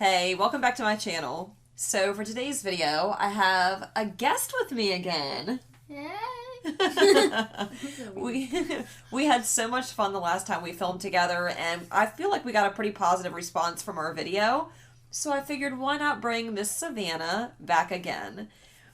Hey, welcome back to my channel. So for today's video, I have a guest with me again. We had so much fun the last time we filmed together, and I feel like we got a pretty positive response from our video. So I figured, why not bring Miss Savannah back again?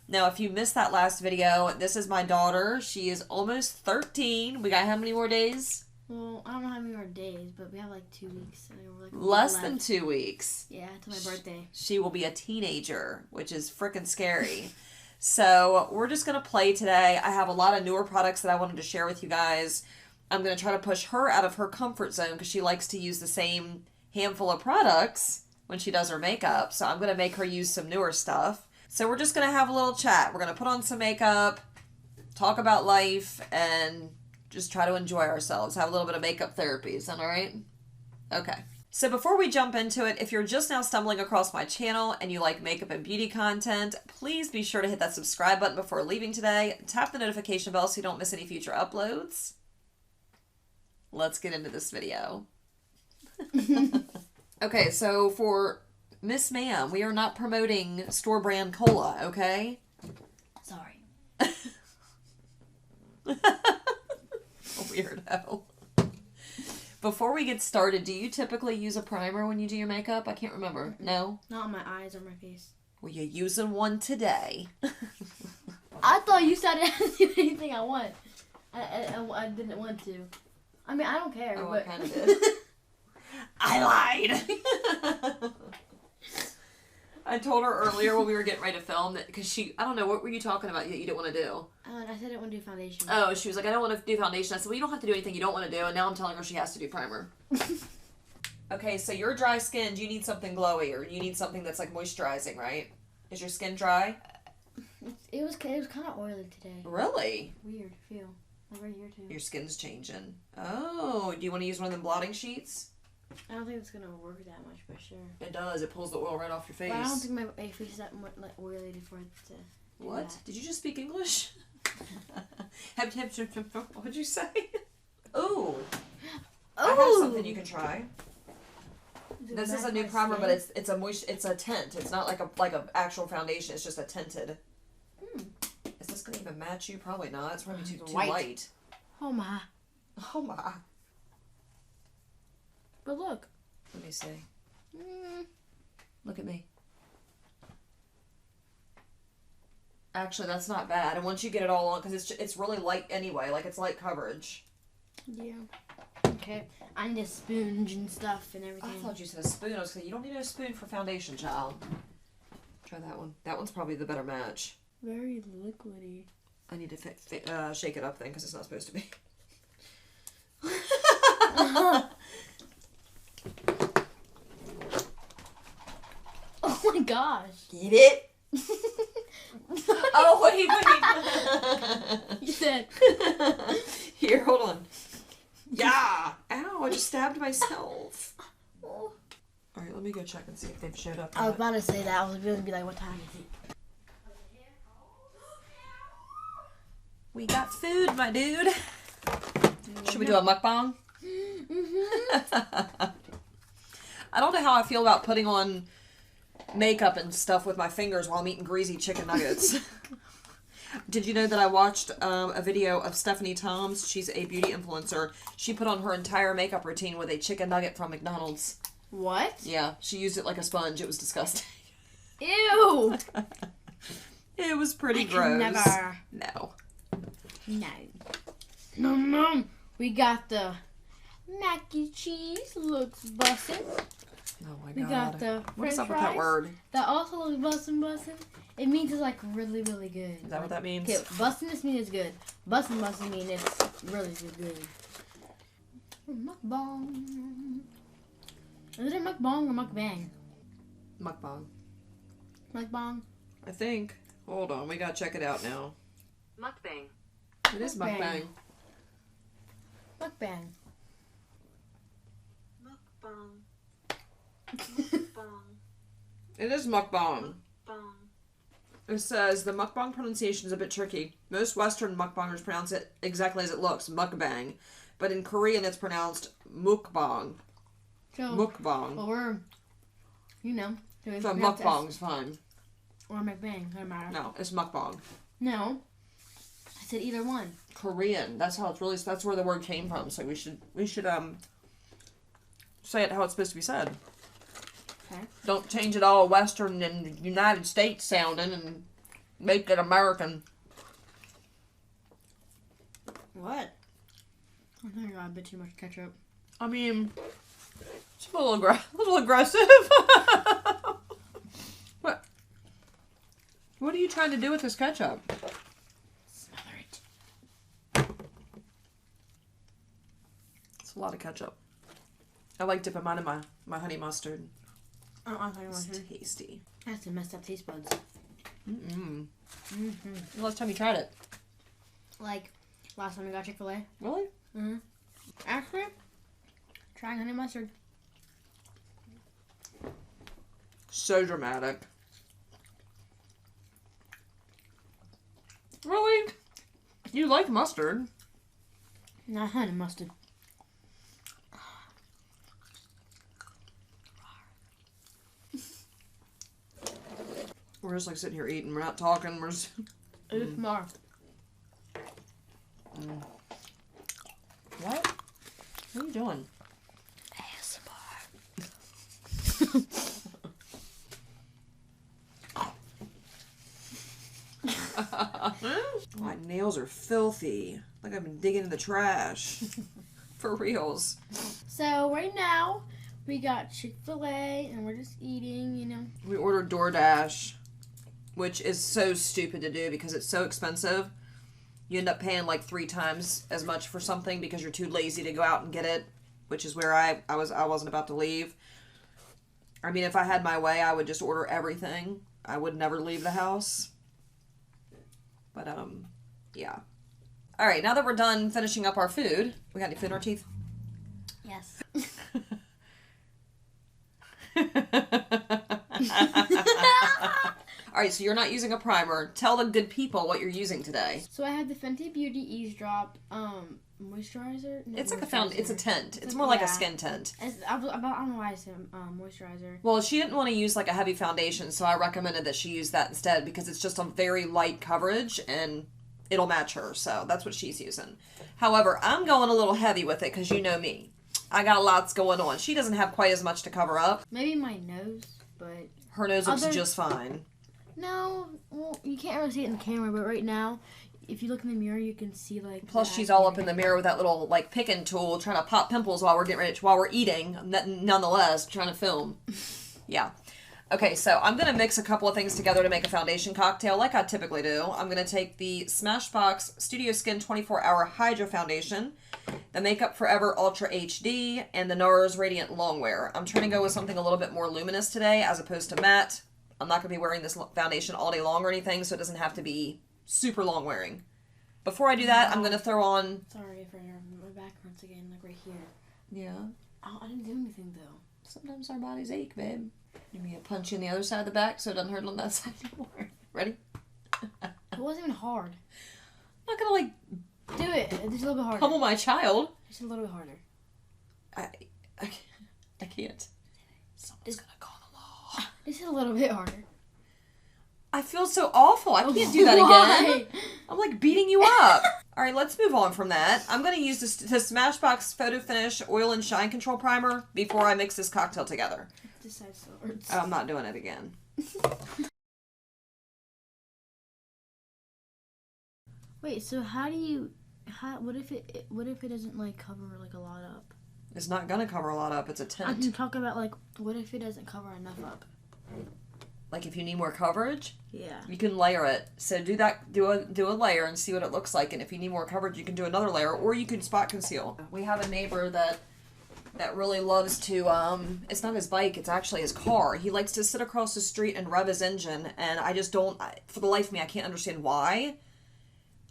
Now, if you missed that last video, this is my daughter. She is almost 13. We got how many more days? Well, I don't know how many more days, but we have like 2 weeks. Less than 2 weeks. Yeah, till my birthday. She will be a teenager, which is freaking scary. So we're just going to play today. I have a lot of newer products that I wanted to share with you guys. I'm going to try to push her out of her comfort zone because she likes to use the same handful of products when she does her makeup. So I'm going to make her use some newer stuff. So we're just going to have a little chat. We're going to put on some makeup, talk about life, and just try to enjoy ourselves. Have a little bit of makeup therapy. Is that all right? Okay. So before we jump into it, if you're just now stumbling across my channel and you like makeup and beauty content, please be sure to hit that subscribe button before leaving today. Tap the notification bell so you don't miss any future uploads. Let's get into this video. Okay, so for Miss Ma'am, we are not promoting store brand cola, okay? Sorry. Weirdo. Before we get started, do you typically use a primer when you do your makeup? I can't remember. No? Not on my eyes or my face. Well, you're using one today. I thought you said I didn't do anything I want. I didn't want to. I mean, I don't care. Oh, but... I kind of did. I lied. I told her earlier when we were getting ready to film that because I don't know, what were you talking about that you didn't want to do? I said I didn't want to do foundation. Oh, she was like, I don't want to do foundation. I said, well, you don't have to do anything you don't want to do. And now I'm telling her she has to do primer. Okay, so you're dry skinned. You need something glowy or you need something that's like moisturizing, right? Is your skin dry? It was kind of oily today. Really? Weird feel. Like right here too. Your skin's changing. Oh, do you want to use one of them blotting sheets? I don't think it's gonna work that much, but sure. It does. It pulls the oil right off your face. But I don't think my face is that much like oily for it to. What? That. Did you just speak English? What'd you say? Ooh. I have something you can try. This is a new primer, but it's a tint. It's not like a actual foundation. It's just a tinted. Is this gonna even match you? Probably not. It's probably too light. Oh my. Oh my. But look. Let me see. Look at me. Actually, that's not bad. And once you get it all on, because it's really light anyway. Like, it's light coverage. Yeah. Okay. I need a sponge and stuff and everything. I thought you said a spoon. I was saying, you don't need a spoon for foundation, child. Try that one. That one's probably the better match. Very liquidy. I need to shake it up then, because it's not supposed to be. Oh my gosh. Get it? Oh, wait. You said. Here, hold on. Yeah. Ow, I just stabbed myself. All right, let me go check and see if they've showed up. I was about to say that. I was going to be like, what time is it? We got food, my dude. Should we do a mukbang? I don't know how I feel about putting on makeup and stuff with my fingers while I'm eating greasy chicken nuggets. Did you know that I watched a video of Stephanie Toms? She's a beauty influencer. She put on her entire makeup routine with a chicken nugget from McDonald's. What? Yeah, she used it like a sponge. It was disgusting. Ew! It was pretty gross. Never. No. No. No. We got the mac and cheese. Looks bussin'. Oh my god. We got the What's french up with fries. that word? That also looks bussin'. It means it's like really, really good. Is that what that means? Okay, bussin' this means it's good. Bussin' means it's really good. Mukbang. Is it mukbang or mukbang? Mukbang. Mukbang. I think. Hold on, we gotta check it out now. Mukbang. It is mukbang. Mukbang. Mukbang. Mukbang. It is mukbang. Mukbang. It says the mukbang pronunciation is a bit tricky. Most Western mukbangers pronounce it exactly as it looks, mukbang. But in Korean it's pronounced mukbang. So, Mukbang. well, You know. So mukbang's fine. Or mukbang, doesn't matter. No, it's mukbang. No. I said either one. Korean. That's how it's really. That's where the word came from. So we should say it how it's supposed to be said. Okay. Don't change it all Western and United States sounding and make it American. What? I think I got a bit too much ketchup. I mean, it's a little aggressive. What? What are you trying to do with this ketchup? Smother it. It's a lot of ketchup. I like dipping mine in my honey mustard. I don't like honey It's mustard. tasty. That's some messed up taste buds. Mm-mm. The last time you tried it? Like, last time we got Chick-fil-A. Really? Mm-hmm. Actually, trying honey mustard. So dramatic. Really? You like mustard? Not honey mustard. We're just like sitting here eating. We're not talking. We're just... It's more. What? What are you doing? My nails are filthy. Like I've been digging in the trash. For reals. So right now, we got Chick-fil-A and we're just eating, you know. We ordered DoorDash, which is so stupid to do because it's so expensive. You end up paying like 3 times as much for something because you're too lazy to go out and get it, which is where I wasn't about to leave. I mean, if I had my way, I would just order everything. I would never leave the house. But, yeah. All right, now that we're done finishing up our food, we got any food in our teeth? Yes. All right, so you're not using a primer. Tell the good people what you're using today. So I have the Fenty Beauty Eavesdrop moisturizer. No, It's like moisturizer. it's a tint. It's more like a yeah. skin tint. I don't know why I said moisturizer. Well, she didn't want to use like a heavy foundation, so I recommended that she use that instead because it's just a very light coverage and it'll match her. So that's what she's using. However, I'm going a little heavy with it because you know me. I got lots going on. She doesn't have quite as much to cover up. Maybe my nose, but Her nose looks just fine. no. Well, you can't really see it in the camera, but right now, if you look in the mirror, you can see like. Plus, she's all up in the mirror with that little like picking tool, trying to pop pimples while we're eating. Nonetheless, trying to film. Yeah. Okay, so I'm gonna mix a couple of things together to make a foundation cocktail, like I typically do. I'm gonna take the Smashbox Studio Skin 24-Hour Hydro Foundation, the Makeup Forever Ultra HD, and the NARS Radiant Longwear. I'm trying to go with something a little bit more luminous today, as opposed to matte. I'm not gonna be wearing this foundation all day long or anything, so it doesn't have to be super long wearing. Before I do that, I'm gonna throw on. Sorry for my back hurts again, like right here. Yeah. Oh, I didn't do anything though. Sometimes our bodies ache, babe. Give me a punch in the other side of the back so it doesn't hurt on that side anymore. Ready? It wasn't even hard. I'm not gonna like Do it. Just a little bit harder. pummel my child. Just a little bit harder. I can't. Someone's gonna call the law. Just a little bit harder. I feel so awful. I can't do that again. I'm like beating you up. All right, let's move on from that. I'm going to use the Smashbox Photo Finish Oil and Shine Control Primer before I mix this cocktail together. This side still hurts. I'm not doing it again. Wait, so how do you? What if it doesn't like cover like a lot up? It's not going to cover a lot up. It's a I'm tint. talking about like what if it doesn't cover enough up? Like if you need more coverage, Yeah. you can layer it. So do that. Do a layer and see what it looks like. And if you need more coverage, you can do another layer, or you can spot conceal. We have a neighbor that really loves to. It's not his bike. It's actually his car. He likes to sit across the street and rev his engine, and I just don't. For the life of me, I can't understand why.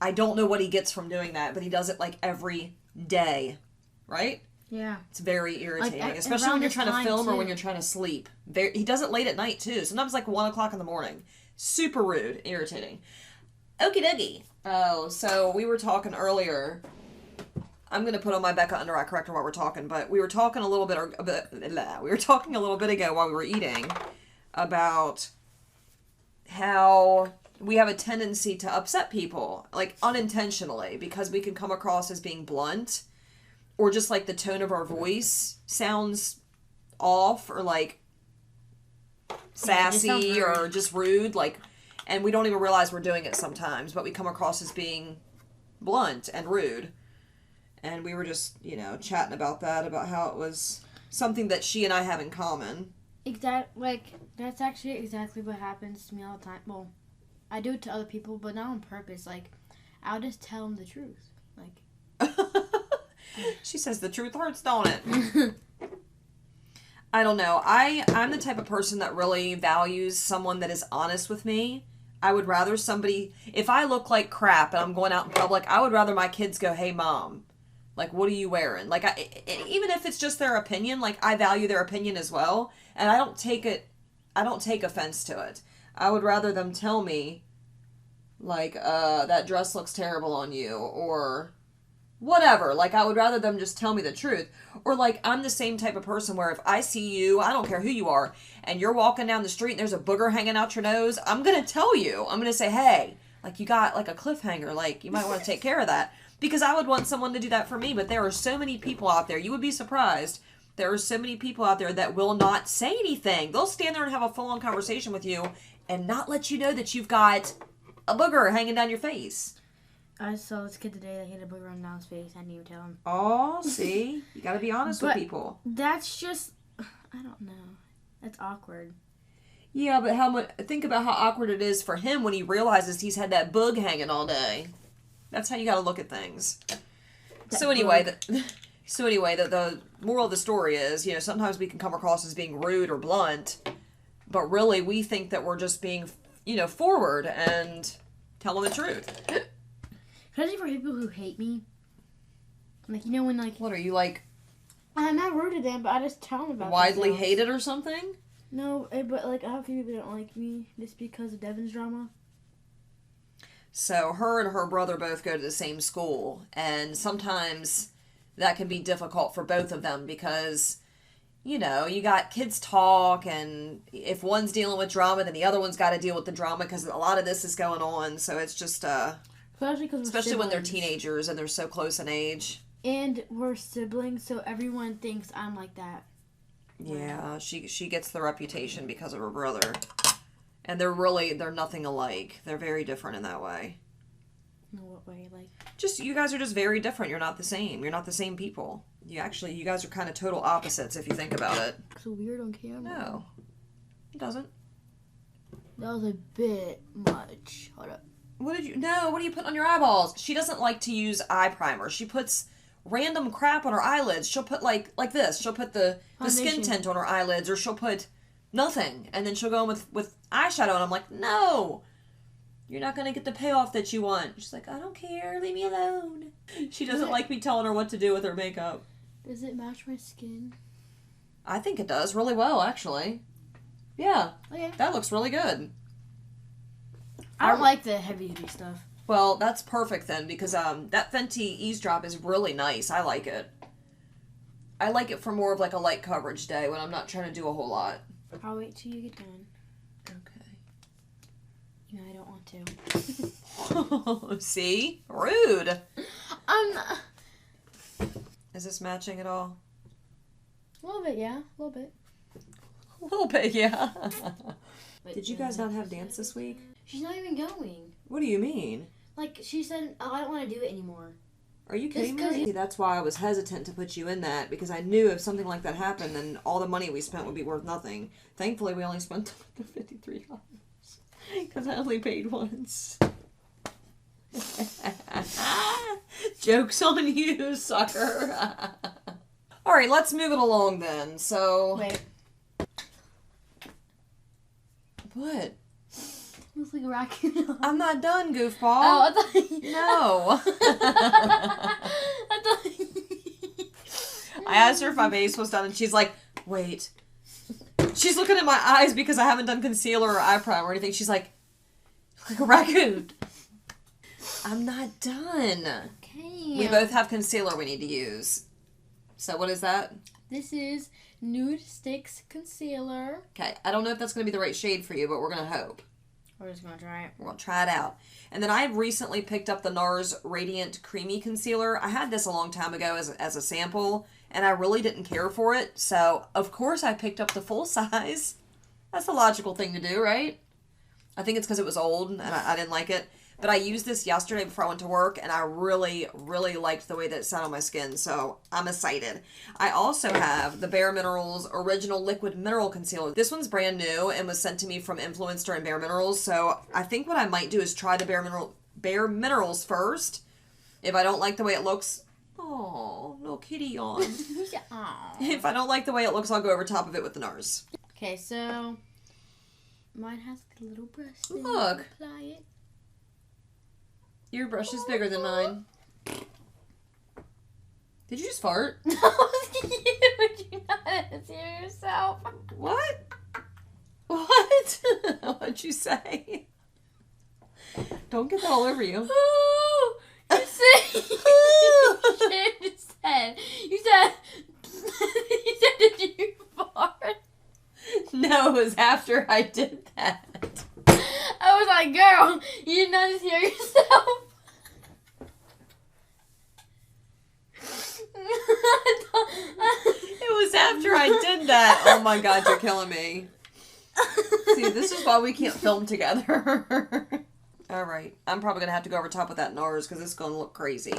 I don't know what he gets from doing that, but he does it like every day, right? Yeah. It's very irritating, Like, especially around when you're this trying to time, film or too. when you're trying to sleep. He does it late at night, too. Sometimes like 1 o'clock in the morning. Super rude. Irritating. Okie dokie. Oh, so we were talking earlier I'm gonna put on my Becca under eye corrector while we're talking, but we were talking a little bit ago while we were eating about how we have a tendency to upset people, like unintentionally, because we can come across as being blunt, or just like the tone of our voice sounds off, or like sassy, or just rude, like, and we don't even realize we're doing it sometimes, but we come across as being blunt and rude. And we were just, chatting about that, about how it was something that she and I have in common. That's actually exactly what happens to me all the time. Well, I do it to other people, but not on purpose. Like, I'll just tell them the truth. Like, she says the truth hurts, don't it? I don't know. I'm the type of person that really values someone that is honest with me. I would rather somebody, if I look like crap and I'm going out in public, I would rather my kids go, "Hey, Mom, like, what are you wearing?" Like, even if it's just their opinion, like, I value their opinion as well, and I don't take offense to it. I would rather them tell me, like, that dress looks terrible on you, or whatever. Like, I would rather them just tell me the truth. Or, like, I'm the same type of person where if I see you, I don't care who you are, and you're walking down the street and there's a booger hanging out your nose, I'm going to tell you. I'm going to say, "Hey, like, you got, like, a cliffhanger. Like, you might want to take care of that." Because I would want someone to do that for me, but there are so many people out there. You would be surprised. There are so many people out there that will not say anything. They'll stand there and have a full-on conversation with you and not let you know that you've got a booger hanging down your face. I saw this kid today that had a booger on down his face. I didn't even tell him. Oh, see? You gotta be honest with people. That's just, I don't know. That's awkward. Yeah, but think about how awkward it is for him when he realizes he's had that boog hanging all day. That's how you gotta look at things. So anyway, the moral of the story is, sometimes we can come across as being rude or blunt, but really we think that we're just being, forward and telling the truth. Especially for people who hate me. Like, when, like... What, are you, like... I'm not rude to them, but I just tell them about widely themselves. hated or something? No, but, like, I have people that don't like me just because of Devin's drama. So her and her brother both go to the same school, and sometimes that can be difficult for both of them because, you got kids talk, and if one's dealing with drama, then the other one's got to deal with the drama because a lot of this is going on. So it's just, especially when they're teenagers and they're so close in age. And we're siblings, so everyone thinks I'm like that. Yeah, she gets the reputation because of her brother. And they're nothing alike. They're very different in that way. In what way? Like, just, you guys are just very different. You're not the same. You're not the same people. You guys are kind of total opposites if you think about it. so weird on camera. No. It doesn't. That was a bit much. Hold up. What do you put on your eyeballs? She doesn't like to use eye primer. She puts random crap on her eyelids. She'll put like this. She'll put the skin tint on her eyelids, or she'll put nothing, and then she'll go in with eyeshadow, and I'm like, no, you're not gonna get the payoff that you want. She's like, I don't care, leave me alone. She doesn't like me telling her what to do with her makeup. Does it match my skin? I think it does really well, actually. Yeah. Okay. That looks really good. I don't like the heavy duty stuff. Well, that's perfect then, because that Fenty Eavesdrop is really nice. I like it. I like it for more of like a light coverage day when I'm not trying to do a whole lot. I'll wait till you get done. Okay. I don't want to. See? Rude. I'm not. Is this matching at all? A little bit, yeah. A little bit. A little bit, yeah. Wait, Did you guys not have dance this week? She's not even going. What do you mean? Like, she said, oh, I don't want to do it anymore. Are you kidding me? See, that's why I was hesitant to put you in that, because I knew if something like that happened, then all the money we spent would be worth nothing. Thankfully, we only spent the $53, because I only paid once. Joke's on you, sucker. All right, let's move it along then. So... Wait. What? Looks like a raccoon. I'm not done, goofball. Oh, I thought you... No. I thought I asked her if my base was done, and she's like, wait. She's looking at my eyes because I haven't done concealer or eye primer or anything. She's like a raccoon. I'm not done. Okay. We both have concealer we need to use. So what is that? This is Nude Sticks Concealer. Okay, I don't know if that's going to be the right shade for you, but we're going to hope. We're just going to try it. We're going to try it out. And then I recently picked up the NARS Radiant Creamy Concealer. I had this a long time ago as a sample, and I really didn't care for it. So, of course, I picked up the full size. That's the logical thing to do, right? I think it's because it was old, and I didn't like it. But I used this yesterday before I went to work, and I really, really liked the way that it sat on my skin, so I'm excited. I also have the Bare Minerals Original Liquid Mineral Concealer. This one's brand new and was sent to me from Influencer and Bare Minerals, so I think what I might do is try the Bare Minerals first. If I don't like the way it looks... Oh, little kitty yawn. If I don't like the way it looks, I'll go over top of it with the NARS. Okay, so... Mine has a little brush. Look. Apply it. Your brush is bigger than mine. Did you just fart? No, would you not hear yourself? What? What? What'd you say? Don't get that all over you. You said, you said, did you fart? No, it was after I did that. I was like, girl, you did not just hear yourself. It was after I did that. Oh my god, you're killing me. See, this is why we can't film together. Alright, I'm probably going to have to go over top with that NARS because it's going to look crazy.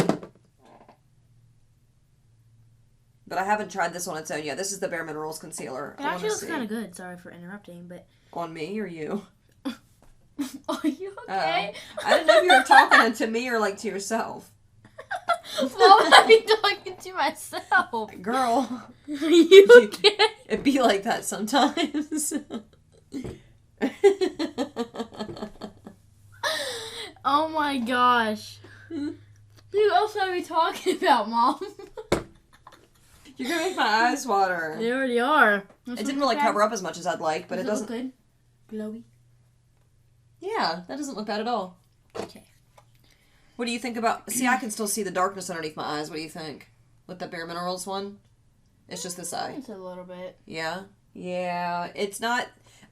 But I haven't tried this on its own yet. This is the Bare Minerals Concealer. It actually looks kind of good. Sorry for interrupting, but... On me or you? Are you okay? I didn't know if you were talking to me or like to yourself. Why would I be talking to myself? Girl. Are you okay? It'd be like that sometimes. Oh my gosh. Who else are we talking about, Mom? You're gonna make my eyes water. They already are. It didn't really cover up as much as I'd like, but Does it doesn't. Look good? Glowy? Yeah, that doesn't look bad at all. Okay. What do you think about... See, I can still see the darkness underneath my eyes. What do you think? With the Bare Minerals one? It's just this eye. It's a little bit. Yeah? Yeah. It's not...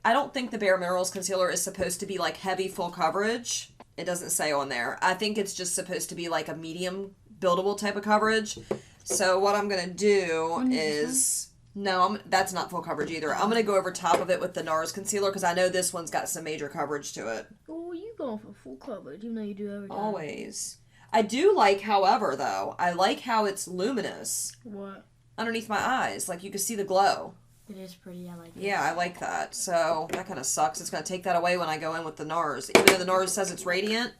I don't think the Bare Minerals concealer is supposed to be like heavy full coverage. It doesn't say on there. I think it's just supposed to be like a medium buildable type of coverage. So what I'm going to do is... No, that's not full coverage either. I'm going to go over top of it with the NARS concealer because I know this one's got some major coverage to it. Oh, you going for full coverage, even though you do every time. Always. I do like, however, though, I like how it's luminous. What? Underneath my eyes. Like, you can see the glow. It is pretty, I like it. Yeah, I like that. So, that kind of sucks. It's going to take that away when I go in with the NARS. Even though the NARS says it's radiant,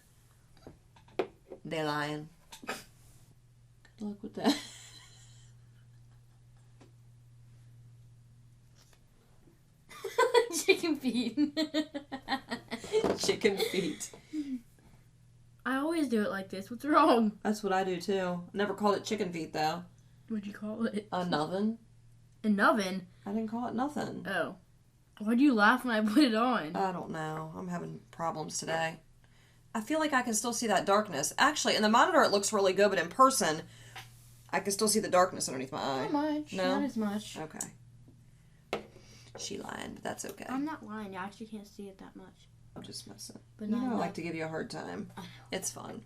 they're lying. Good luck with that. Chicken feet. Chicken feet. I always do it like this. What's wrong? That's what I do, too. Never called it chicken feet, though. What'd you call it? Nothing. An oven? I didn't call it nothing. Oh. Why do you laugh when I put it on? I don't know. I'm having problems today. I feel like I can still see that darkness. Actually, in the monitor it looks really good, but in person, I can still see the darkness underneath my eye. Not much. No? Not as much. Okay. She lying, but that's okay. I'm not lying. I actually can't see it that much. I'm just messing. But You not know I enough. like to give you a hard time. It's fun.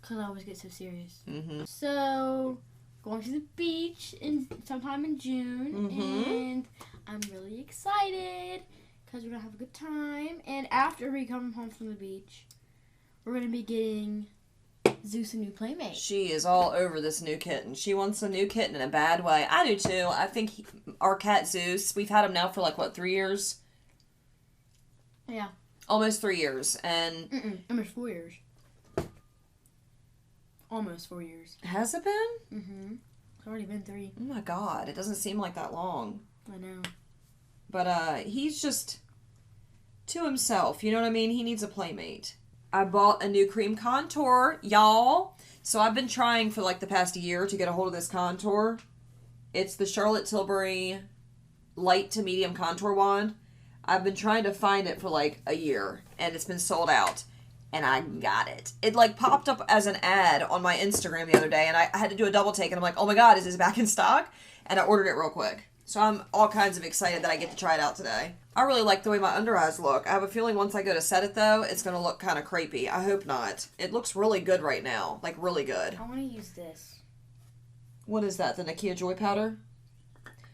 Because I always get so serious. Mm-hmm. So, going to the beach sometime in June. Mhm. And I'm really excited because we're going to have a good time. And after we come home from the beach, we're going to be getting Zeus a new playmate. She is all over this new kitten. She wants a new kitten in a bad way. I do too. I think our cat Zeus, we've had him now for like, what, 3 years? Yeah. Almost 3 years. And Almost 4 years. Almost 4 years. has it been? Mm-hmm. It's already been 3. Oh my god, it doesn't seem like that long. I know. But he's just to himself, you know what I mean? He needs a playmate. I bought a new cream contour, y'all. So I've been trying for like the past year to get a hold of this contour. It's the Charlotte Tilbury light to medium contour wand. I've been trying to find it for like a year and it's been sold out. and I got it. It like popped up as an ad on my Instagram the other day, and I had to do a double take, and I'm like, oh my god, is this back in stock? And I ordered it real quick. So I'm all kinds of excited that I get to try it out today. I really like the way my under eyes look. I have a feeling once I go to set it though, it's going to look kind of crepey. I hope not. It looks really good right now. Like really good. I want to use this. What is that? The Nakia Joy powder?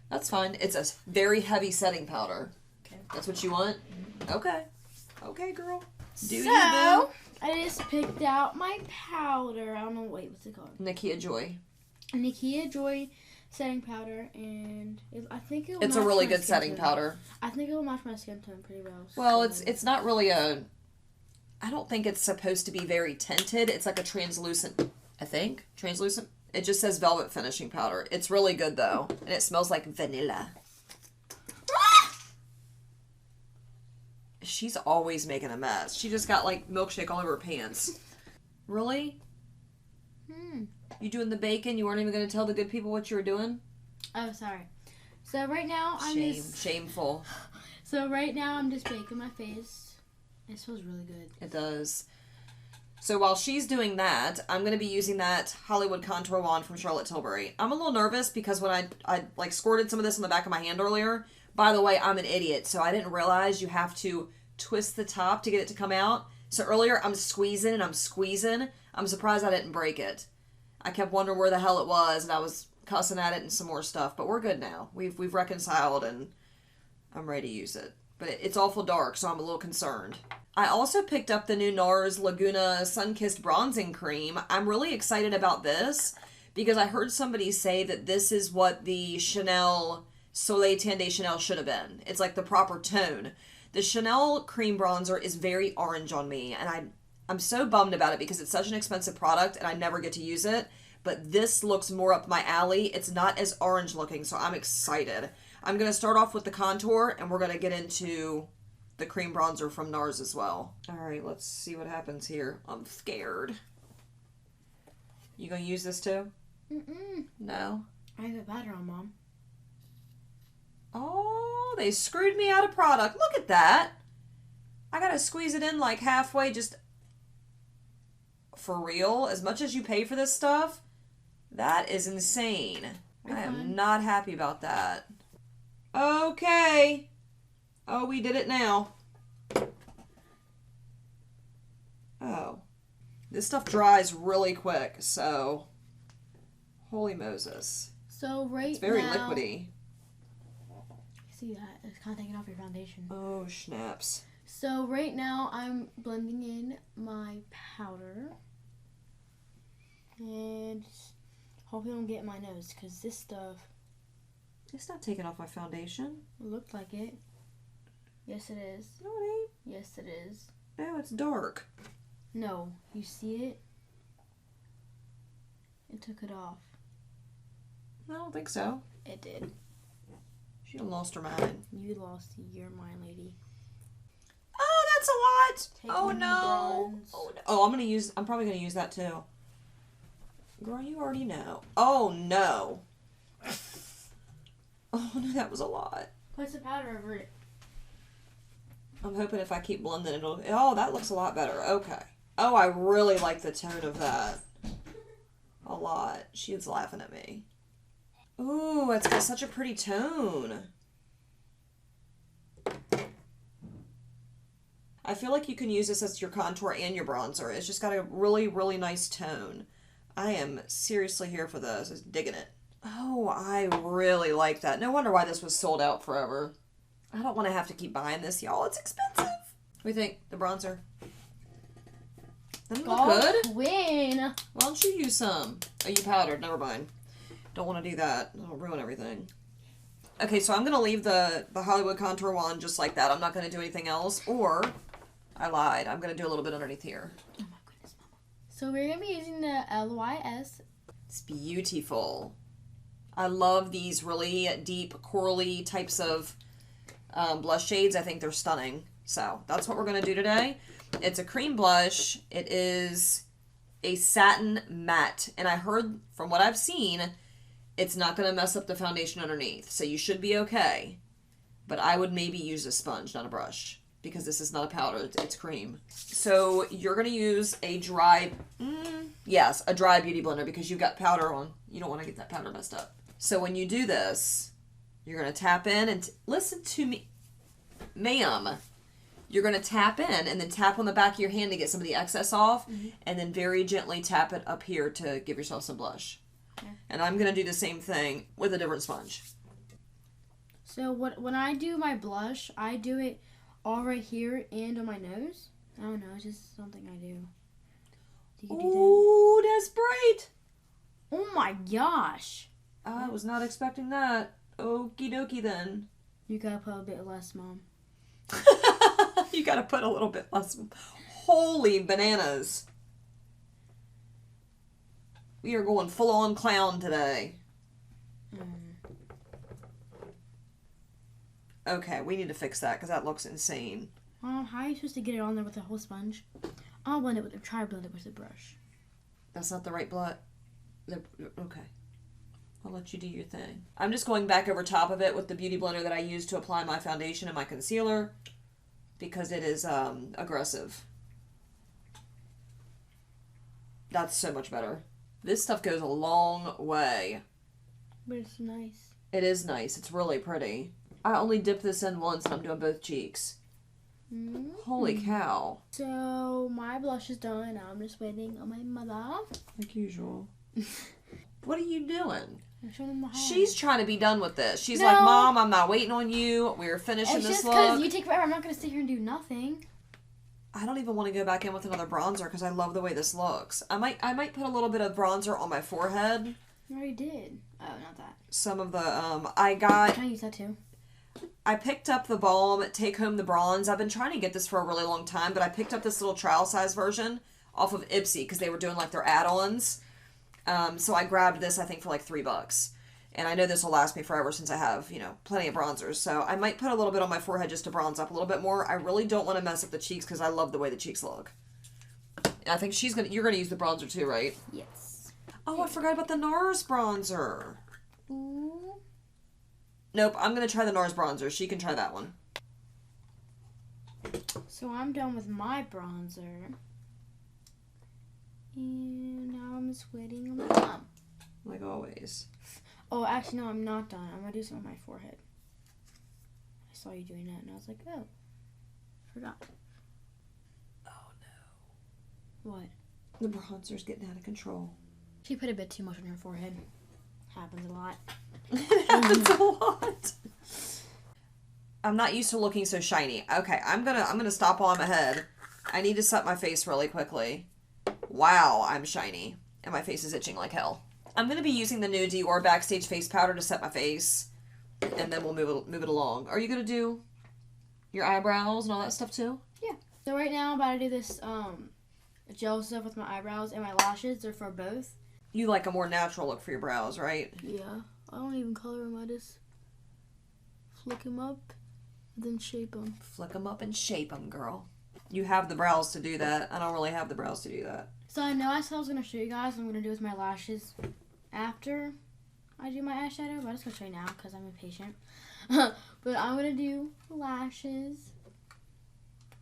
That's fine. It's a very heavy setting powder. Okay. That's what you want? Okay. Okay, girl. Do you, boo? I just picked out my powder. I don't know. Wait, what's it called? Nakia Joy. Nakia Joy setting powder, and I think it will It's a match really my good skin setting tone. powder. I think it will match my skin tone pretty well. Well, it's not really a... I don't think it's supposed to be very tinted. It's like a translucent, I think. Translucent. It just says velvet finishing powder. It's really good though, and it smells like vanilla. She's always making a mess. She just got like milkshake all over her pants. Really? You doing the bacon? You weren't even going to tell the good people what you were doing? Oh, sorry. So right now Shameful. So right now I'm just baking my face. It smells really good. It does. So while she's doing that, I'm going to be using that Hollywood Contour Wand from Charlotte Tilbury. I'm a little nervous because when I like squirted some of this on the back of my hand earlier, by the way, I'm an idiot, so I didn't realize you have to twist the top to get it to come out. So earlier I'm squeezing and I'm squeezing. I'm surprised I didn't break it. I kept wondering where the hell it was, and I was cussing at it and some more stuff, but we're good now. We've reconciled, and I'm ready to use it. But it's awful dark, so I'm a little concerned. I also picked up the new NARS Laguna Sun-Kissed Bronzing Cream. I'm really excited about this because I heard somebody say that this is what the Chanel Soleil Tan de Chanel should have been. It's like the proper tone. The Chanel cream bronzer is very orange on me, and I'm so bummed about it because it's such an expensive product and I never get to use it. But this looks more up my alley. It's not as orange looking, so I'm excited. I'm going to start off with the contour, and we're going to get into the cream bronzer from NARS as well. All right, let's see what happens here. I'm scared. You going to use this too? Mm-mm. No? I have a powder on, Mom. Oh, they screwed me out of product. Look at that. I got to squeeze it in like halfway just... For real? As much as you pay for this stuff? That is insane. I am not happy about that. Okay. Oh, we did it now. Oh. This stuff dries really quick, so... Holy Moses. So right It's very now... liquidy. See that? It's kind of taking off your foundation. Oh, snaps. So right now I'm blending in my powder. And hopefully I don't get in my nose because this stuff... It's not taking off my foundation. looked like it. Yes, it is. No, it ain't. Yes, it is. No, it's dark. No, you see it? It took it off. I don't think so. It did. She done lost her mind. You lost your mind, lady. Oh, that's a lot. Take Oh one no. bronze. Oh no. Oh, I'm probably gonna use that too. Girl, you already know. Oh no. Oh no, that was a lot. Put some powder over it. I'm hoping if I keep blending it'll... Oh, that looks a lot better. Okay. Oh, I really like the tone of that. A lot. She was laughing at me. Ooh, it's got such a pretty tone. I feel like you can use this as your contour and your bronzer. It's just got a really, really nice tone. I am seriously here for this. Just digging it. Oh, I really like that. No wonder why this was sold out forever. I don't want to have to keep buying this, y'all. It's expensive. What do you think? The bronzer? Doesn't it look good? Queen. Why don't you use some? Oh, you powdered. Never mind. Don't want to do that. It'll ruin everything. Okay, so I'm going to leave the Hollywood Contour Wand just like that. I'm not going to do anything else. Or, I lied. I'm going to do a little bit underneath here. Oh my goodness, Mama. So we're going to be using the LYS. It's beautiful. I love these really deep, corally types of blush shades. I think they're stunning. So, that's what we're going to do today. It's a cream blush. It is a satin matte. And I heard, from what I've seen, it's not going to mess up the foundation underneath. So you should be okay. But I would maybe use a sponge, not a brush. because this is not a powder, it's cream. So you're going to use a dry, a dry beauty blender because you've got powder on. You don't want to get that powder messed up. So when you do this, you're going to tap in and listen to me, ma'am. You're going to tap in and then tap on the back of your hand to get some of the excess off, and then very gently tap it up here to give yourself some blush. Okay. And I'm going to do the same thing with a different sponge. So when I do my blush, I do it all right here and on my nose. I don't know, it's just something I do. Do you do that? Oh, that's bright. Oh my gosh. I was not expecting that. Okie dokie then. You gotta put a bit less, Mom. You gotta put a little bit less. Holy bananas. We are going full on clown today. Okay, we need to fix that because that looks insane. Mom, how are you supposed to get it on there with a whole sponge? I'll blend it with try to blend it with a brush. That's not the right blood. Okay. I'll let you do your thing. I'm just going back over top of it with the beauty blender that I use to apply my foundation and my concealer because it is aggressive. That's so much better. This stuff goes a long way. But it's nice. It is nice. It's really pretty. I only dipped this in once and I'm doing both cheeks. Holy cow. So my blush is done. Now I'm just waiting on my mother. Like usual. What are you doing? I'm showing them my hand. She's trying to be done with this. She's like, Mom, I'm not waiting on you. We're finishing it's this just look. because you take forever. I'm not going to sit here and do nothing. I don't even want to go back in with another bronzer because I love the way this looks. I might put a little bit of bronzer on my forehead. I already did. Oh, not that. Some of the, Can I use that too? I picked up the Balm Take Home the Bronze. I've been trying to get this for a really long time, but I picked up this little trial size version off of Ipsy because they were doing like their add-ons. So I grabbed this, I think, for like $3. And I know this will last me forever since I have, plenty of bronzers. So I might put a little bit on my forehead just to bronze up a little bit more. I really don't want to mess up the cheeks because I love the way the cheeks look. And I think you're going to use the bronzer too, right? Yes. Oh, I forgot about the NARS bronzer. Ooh. Nope, I'm going to try the NARS bronzer. She can try that one. So I'm done with my bronzer. And now I'm just waiting on my mom. Like always. Oh, actually, no, I'm not done. I'm going to do some on my forehead. I saw you doing that, and I was like, oh, forgot. Oh, no. What? The bronzer's getting out of control. She put a bit too much on her forehead. Happens a lot. It happens a lot. I'm not used to looking so shiny. Okay, I'm gonna stop while I'm ahead. I need to set my face really quickly. Wow, I'm shiny. And my face is itching like hell. I'm going to be using the new Dior Backstage Face Powder to set my face. And then we'll move it along. Are you going to do your eyebrows and all that stuff too? Yeah. So right now I'm about to do this gel stuff with my eyebrows and my lashes. They're for both. You like a more natural look for your brows, right? Yeah. I don't even color them. I just flick them up and then shape them. Flick them up and shape them, girl. You have the brows to do that. I don't really have the brows to do that. So I know I said I was going to show you guys what I'm going to do with my lashes after I do my eyeshadow. But I'm just going to show you now because I'm impatient. But I'm going to do lashes.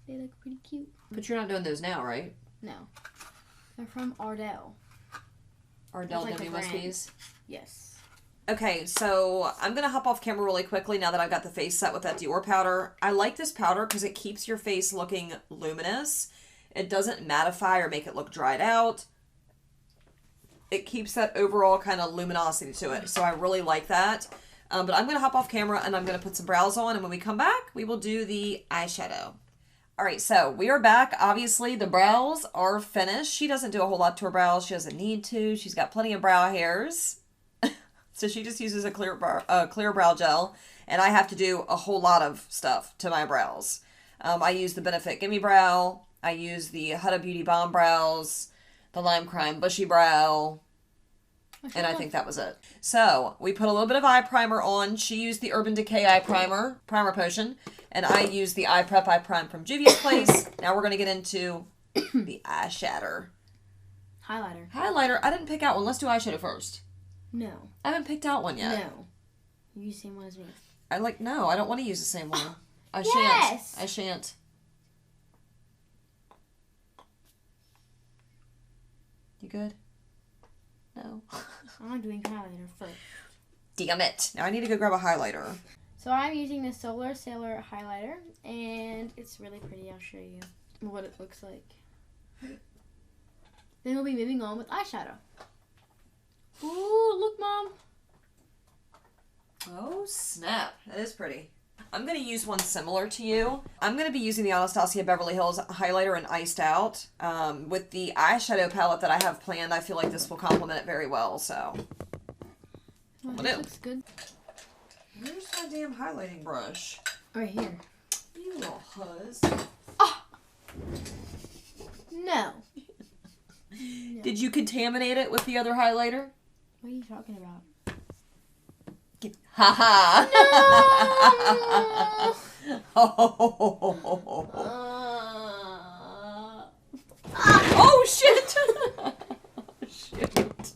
They look pretty cute. But you're not doing those now, right? No. They're from Ardell. Ardell Like WSBs? Yes. Okay, so I'm going to hop off camera really quickly now that I've got the face set with that Dior powder. I like this powder because it keeps your face looking luminous. It doesn't mattify or make it look dried out. It keeps that overall kind of luminosity to it, so I really like that. But I'm going to hop off camera and I'm going to put some brows on, and when we come back, we will do the eyeshadow. All right, so we are back. Obviously, the brows are finished. She doesn't do a whole lot to her brows. She doesn't need to. She's got plenty of brow hairs. So she just uses a clear brow gel, and I have to do a whole lot of stuff to my brows. I use the Benefit Gimme Brow. I use the Huda Beauty Bomb Brows, the Lime Crime Bushy Brow, and I think that was it. So we put a little bit of eye primer on. She used the Urban Decay Eye Primer Potion, and I used the Eye Prep Eye Prime from Juvia's Place. Now we're going to get into the eyeshadow. Highlighter. I didn't pick out one. Let's do eyeshadow first. No. I haven't picked out one yet. No. You use the same one as me. No, I don't want to use the same one. I Yes! shan't. You good? No. I'm doing highlighter first. Damn it. Now I need to go grab a highlighter. So I'm using the Solar Sailor highlighter, and it's really pretty. I'll show you what it looks like. Then we'll be moving on with eyeshadow. Ooh, look, Mom. Oh, snap. That is pretty. I'm going to use one similar to you. I'm going to be using the Anastasia Beverly Hills highlighter in Iced Out. With the eyeshadow palette that I have planned, I feel like this will complement it very well, so. Oh, What this do? looks good. Where's my damn highlighting brush? Right here. You little huzz. Oh! No. Did you contaminate it with the other highlighter? What are you talking about? Ha ha! Oh shit! Oh shit!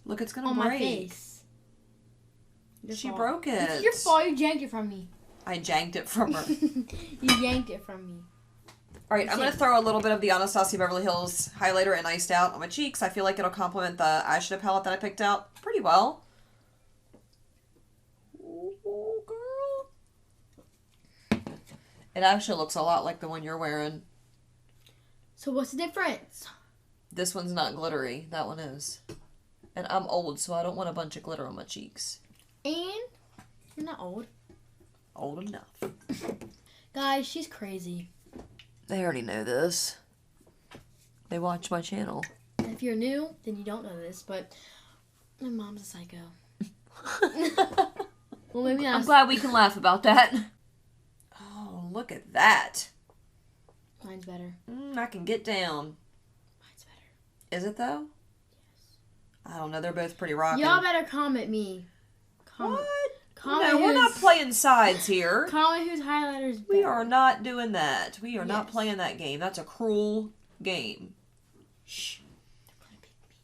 Look, it's gonna On break. my face. Your She fault. broke it. It's your fault. You yanked it from me. I janked it from her. You yanked it from me. All right, I'm going to throw a little bit of the Anastasia Beverly Hills highlighter and Iced Out on my cheeks. I feel like it'll complement the eyeshadow palette that I picked out pretty well. Ooh, girl. It actually looks a lot like the one you're wearing. So what's the difference? This one's not glittery. That one is. And I'm old, so I don't want a bunch of glitter on my cheeks. And you're not old. Old enough. Guys, she's crazy. They already know this. They watch my channel. And if you're new, then you don't know this, but my mom's a psycho. Well, maybe not. I'm glad we can laugh about that. Oh, look at that. Mine's better. I can get down. Mine's better. Is it though? Yes. I don't know. They're both pretty rocking. Y'all better comment me. Comment. What? Comment No, we're not playing sides here. Comment whose highlighter is better. We are not doing that. We are not Yes. playing that game. That's a cruel game. Shh. They're gonna pick me.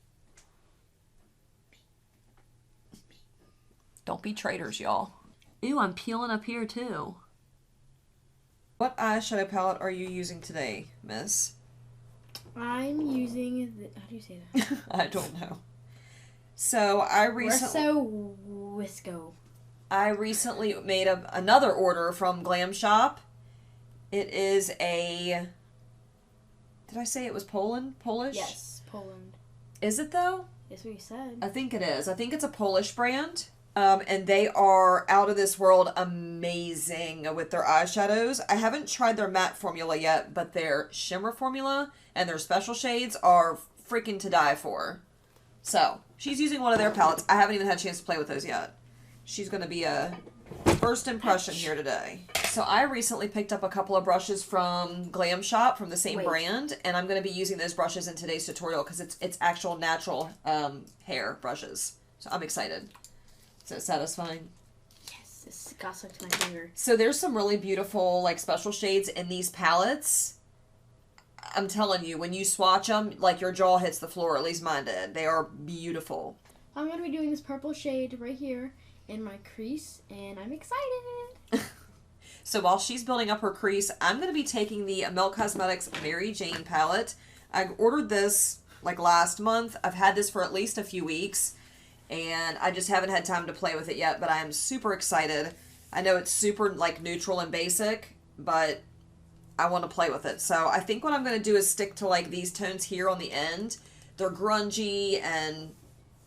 Don't be traitors, y'all. Ew, I'm peeling up here too. What eyeshadow palette are you using today, miss? I'm using how do you say that? I don't know. So I recently made another order from Glam Shop. It is a. Did I say it was Polish? Yes, Poland. Is it though? That's what you said. I think it is. I think it's a Polish brand. And they are out of this world amazing with their eyeshadows. I haven't tried their matte formula yet, but their shimmer formula and their special shades are freaking to die for. So, she's using one of their palettes. I haven't even had a chance to play with those yet. She's going to be a first impression here today. So, I recently picked up a couple of brushes from Glam Shop from the same brand, and I'm going to be using those brushes in today's tutorial because it's actual natural hair brushes. So, I'm excited. Is that satisfying? Yes, this got stuck to my finger. So there's some really beautiful, like, special shades in these palettes. I'm telling you, when you swatch them, like, your jaw hits the floor. At least mine did. They are beautiful. I'm going to be doing this purple shade right here in my crease, and I'm excited. So while she's building up her crease, I'm going to be taking the Melt Cosmetics Mary Jane palette. I ordered this, like, last month. I've had this for at least a few weeks. And I just haven't had time to play with it yet, but I am super excited. I know it's super, like, neutral and basic, but I want to play with it. So I think what I'm going to do is stick to, like, these tones here on the end. They're grungy, and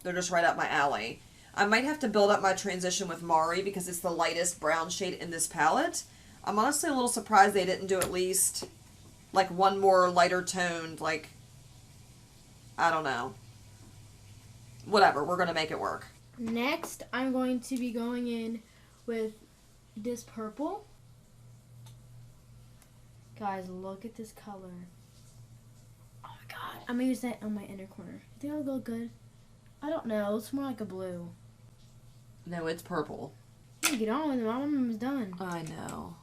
they're just right up my alley. I might have to build up my transition with Mari because it's the lightest brown shade in this palette. I'm honestly a little surprised they didn't do at least, like, one more lighter toned, like, I don't know. Whatever, we're going to make it work. Next, I'm going to be going in with this purple. Guys, look at this color. Oh my god. I'm going to use that on my inner corner. You think it'll go good? I don't know. It's more like a blue. No, it's purple. Get on with it. My mom is done. I know.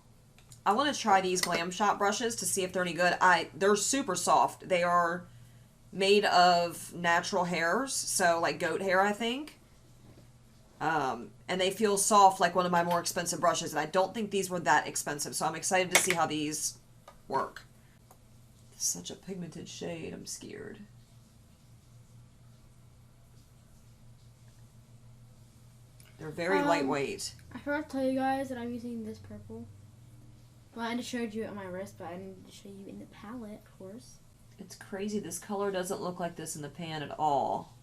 I want to try these Glam Shop brushes to see if they're any good. They're super soft. They are made of natural hairs, so like goat hair, I think. And they feel soft like one of my more expensive brushes, and I don't think these were that expensive, so I'm excited to see how these work. Such a pigmented shade, I'm scared. They're very lightweight. I forgot to tell you guys that I'm using this purple. Well, I just showed you it on my wrist, but I need to show you in the palette, of course. It's crazy. This color doesn't look like this in the pan at all.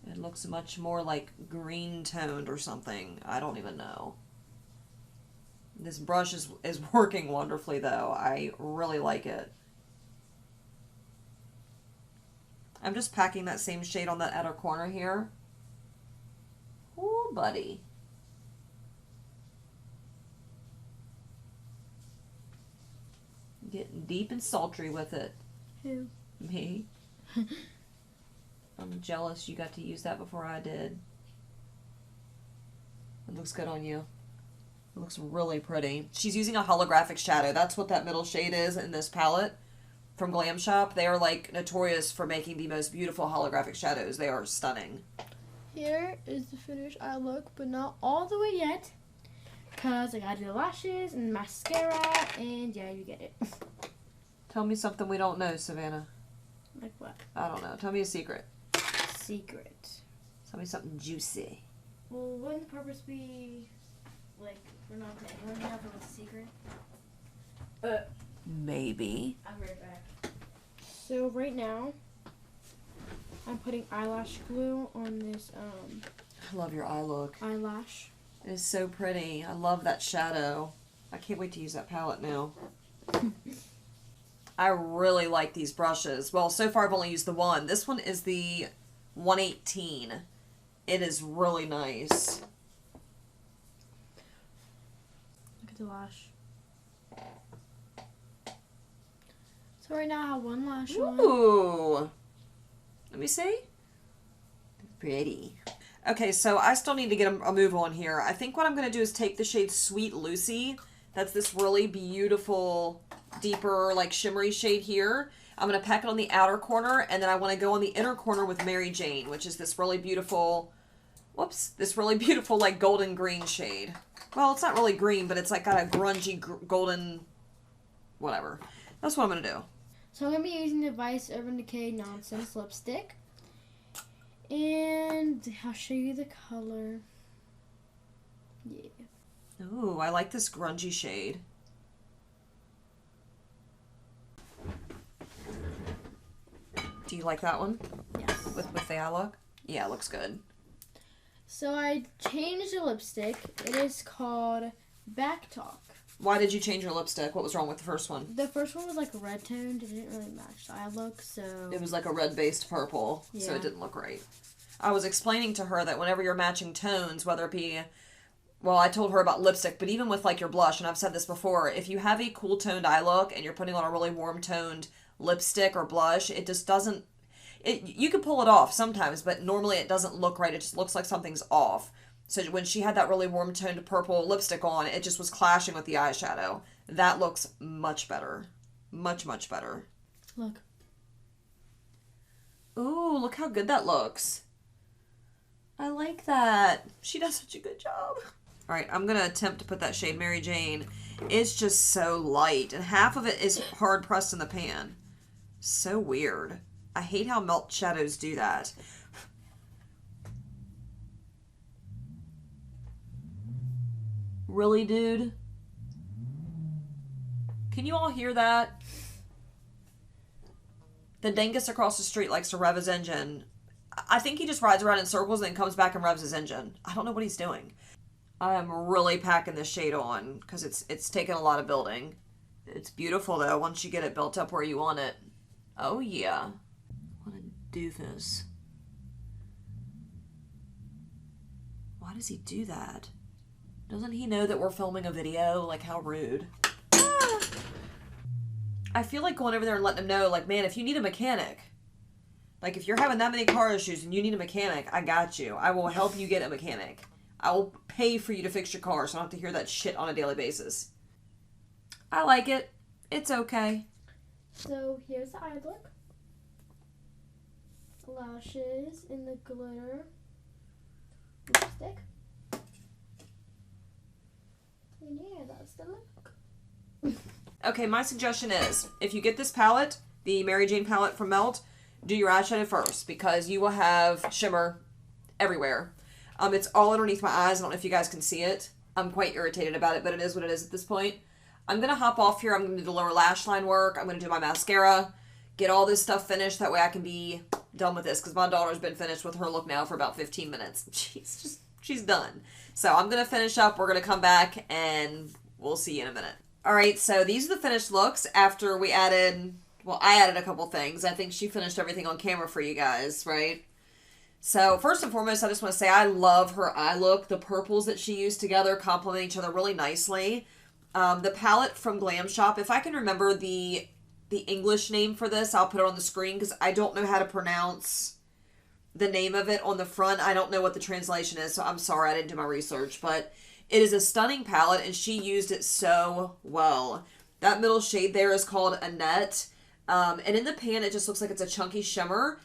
It looks much more like green toned or something. I don't even know. This brush is working wonderfully though. I really like it. I'm just packing that same shade on that outer corner here. Ooh, buddy. Getting deep and sultry with it. Who? Me. I'm jealous you got to use that before I did. It looks good on you. It looks really pretty. She's using a holographic shadow. That's what that middle shade is in this palette from Glam Shop. They are like notorious for making the most beautiful holographic shadows. They are stunning. Here is the finished eye look, but not all the way yet. Because I gotta do the lashes and mascara, and yeah, you get it. Tell me something we don't know, Savannah. Like what? I don't know. Tell me a secret. Secret. Tell me something juicy. Well, wouldn't the purpose be, like, we're not to anyone know if it was a secret? Maybe. I'll be right back. So right now, I'm putting eyelash glue on this I love your eye look. eyelash. It is so pretty. I love that shadow. I can't wait to use that palette now. I really like these brushes. Well, so far I've only used the one. This one is the 118. It is really nice. Look at the lash. So right now I have one lash on. Ooh. Let me see. Pretty. Okay, so I still need to get a move on here. I think what I'm going to do is take the shade Sweet Lucy. That's this really beautiful, deeper, like shimmery shade here. I'm going to pack it on the outer corner, and then I want to go on the inner corner with Mary Jane, which is this really beautiful, this really beautiful, like, golden green shade. Well, it's not really green, but it's, like, got a grungy golden, whatever. That's what I'm going to do. So I'm going to be using the Vice Urban Decay Nonsense lipstick. And I'll show you the color. Yeah. Ooh, I like this grungy shade. Do you like that one? Yes. With the eye look? Yeah, it looks good. So I changed the lipstick. It is called Back Talk. Why did you change your lipstick? What was wrong with the first one? The first one was like red toned. It didn't really match the eye look, so... It was like a red-based purple, so Yeah. it didn't look right. I was explaining to her that whenever you're matching tones, whether it be... Well, I told her about lipstick, but even with like your blush, and I've said this before, if you have a cool toned eye look and you're putting on a really warm toned lipstick or blush, it just doesn't... You can pull it off sometimes, but normally it doesn't look right. It just looks like something's off. So when she had that really warm toned purple lipstick on, it just was clashing with the eyeshadow. That looks much better. Much, much better. Look. Ooh, look how good that looks. I like that. She does such a good job. All right, I'm going to attempt to put that shade Mary Jane. It's just so light, and half of it is hard pressed in the pan. So weird. I hate how melt shadows do that. Really, dude? Can you all hear that? The dingus across the street likes to rev his engine. I think he just rides around in circles and then comes back and revs his engine. I don't know what he's doing. I am really packing this shade on because it's taken a lot of building. It's beautiful though once you get it built up where you want it. Oh yeah. What a doofus. Why does he do that? Doesn't he know that we're filming a video? Like, how rude. Ah. I feel like going over there and letting him know, like, man, if you need a mechanic, like, if you're having that many car issues and you need a mechanic, I got you. I will help you get a mechanic. I will pay for you to fix your car so I don't have to hear that shit on a daily basis. I like it. It's okay. So here's the eye look. Lashes in the glitter lipstick. And yeah, that's the look. Okay, my suggestion is, if you get this palette, the Mary Jane palette from Melt, do your eyeshadow first because you will have shimmer everywhere. It's all underneath my eyes. I don't know if you guys can see it. I'm quite irritated about it, but it is what it is at this point. I'm going to hop off here. I'm going to do the lower lash line work. I'm going to do my mascara, get all this stuff finished. That way I can be done with this, because my daughter's been finished with her look now for about 15 minutes. She's done. So I'm going to finish up. We're going to come back and we'll see you in a minute. All right, so these are the finished looks after we added, well, I added a couple things. I think she finished everything on camera for you guys, right? So first and foremost, I just want to say I love her eye look. The purples that she used together complement each other really nicely. The palette from Glam Shop, if I can remember the English name for this, I'll put it on the screen because I don't know how to pronounce the name of it on the front. I don't know what the translation is, so I'm sorry I didn't do my research, but it is a stunning palette and she used it so well. That middle shade there is called Annette, and in the pan it just looks like it's a chunky shimmer.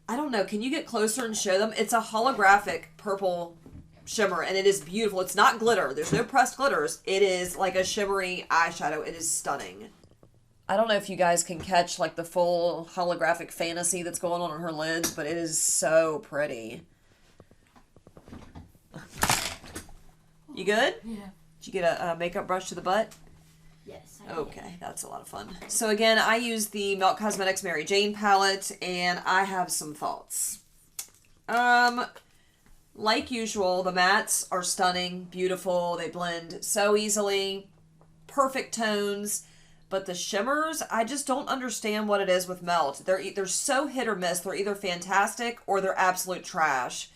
I don't know, can you get closer and show them? It's a holographic purple shimmer and it is beautiful. It's not glitter, there's no pressed glitters. It is like a shimmery eyeshadow. It is stunning. I don't know if you guys can catch like the full holographic fantasy that's going on in her lids, but it is so pretty. You good? Yeah. Did you get a makeup brush to the butt? Yes. Okay, that's a lot of fun. So again, I use the Milk Cosmetics Mary Jane palette, and I have some thoughts. Like usual, the mattes are stunning, beautiful. They blend so easily, perfect tones. But the shimmers, I just don't understand what it is with Melt. They're so hit or miss. They're either fantastic or they're absolute trash.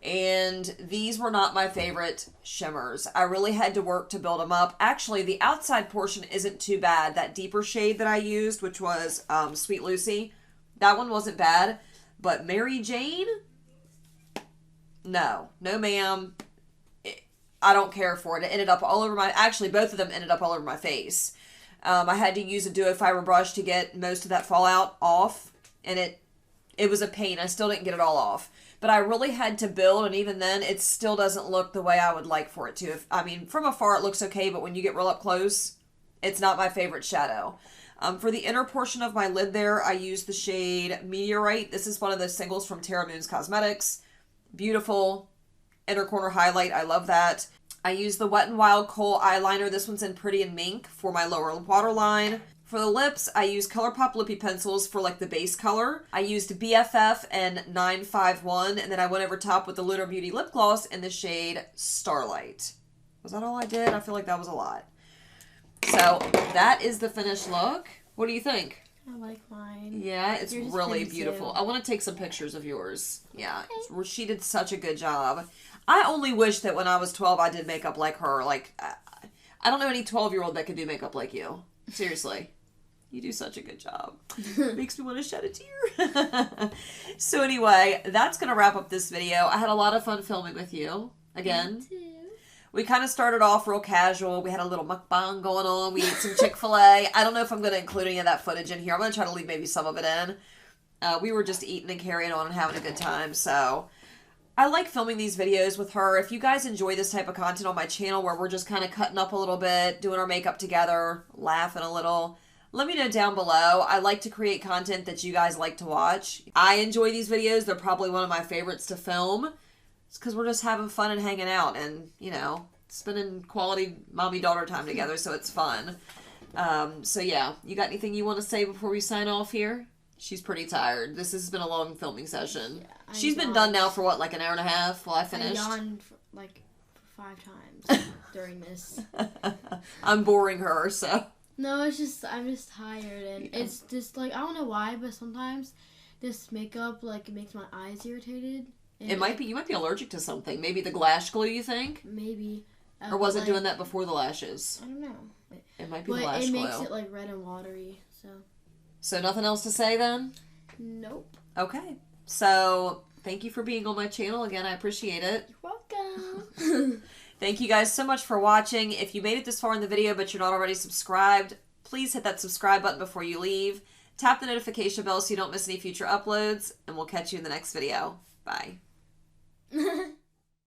And these were not my favorite shimmers. I really had to work to build them up. Actually, the outside portion isn't too bad. That deeper shade that I used, which was Sweet Lucy, that one wasn't bad. But Mary Jane? No. No, ma'am. I don't care for it. It ended up all over my... Actually, both of them ended up all over my face. I had to use a duo fiber brush to get most of that fallout off. And it was a pain. I still didn't get it all off. But I really had to build, and even then, it still doesn't look the way I would like for it to. I mean, from afar, it looks okay, but when you get real up close, it's not my favorite shadow. For the inner portion of my lid there, I used the shade Meteorite. This is one of the singles from Terra Moon's Cosmetics. Beautiful inner corner highlight. I love that. I used the Wet n Wild Kohl eyeliner. This one's in Pretty and Mink for my lower waterline. For the lips, I used ColourPop Lippy Pencils for like the base color. I used BFF and 951, and then I went over top with the Lunar Beauty Lip Gloss in the shade Starlight. Was that all I did? I feel like that was a lot. So that is the finished look. What do you think? I like mine. Yeah, it's Yours is really pretty beautiful. too. I want to take some pictures of yours. Yeah, she did such a good job. I only wish that when I was 12 I did makeup like her. Like, I don't know any 12-year-old that could do makeup like you. Seriously. You do such a good job. Makes me want to shed a tear. So anyway, that's going to wrap up this video. I had a lot of fun filming with you. Again. Me too. We kind of started off real casual. We had a little mukbang going on. We ate some Chick-fil-A. I don't know if I'm going to include any of that footage in here. I'm going to try to leave maybe some of it in. We were just eating and carrying on and having a good time. So I like filming these videos with her. If you guys enjoy this type of content on my channel where we're just kind of cutting up a little bit, doing our makeup together, laughing a little, let me know down below. I like to create content that you guys like to watch. I enjoy these videos. They're probably one of my favorites to film. It's because we're just having fun and hanging out and, you know, spending quality mommy-daughter time together, so it's fun. So yeah, you got anything you want to say before we sign off here? She's pretty tired. This has been a long filming session. Yeah, she's been done now for what, like an hour and a half while I finished? I yawned for, like 5 times during this. I'm boring her, so... No, it's just, I'm just tired, and it's just, like, I don't know why, but sometimes this makeup, like, it makes my eyes irritated. It might be, you might be allergic to something. Maybe the lash glue, you think? Maybe. Or was it doing that before the lashes? I don't know. It might be but the lash glue. It makes it, like, red and watery, so. So nothing else to say, then? Nope. Okay. So, thank you for being on my channel. Again, I appreciate it. You're welcome. Thank you guys so much for watching. If you made it this far in the video but you're not already subscribed, please hit that subscribe button before you leave. Tap the notification bell so you don't miss any future uploads, and we'll catch you in the next video. Bye.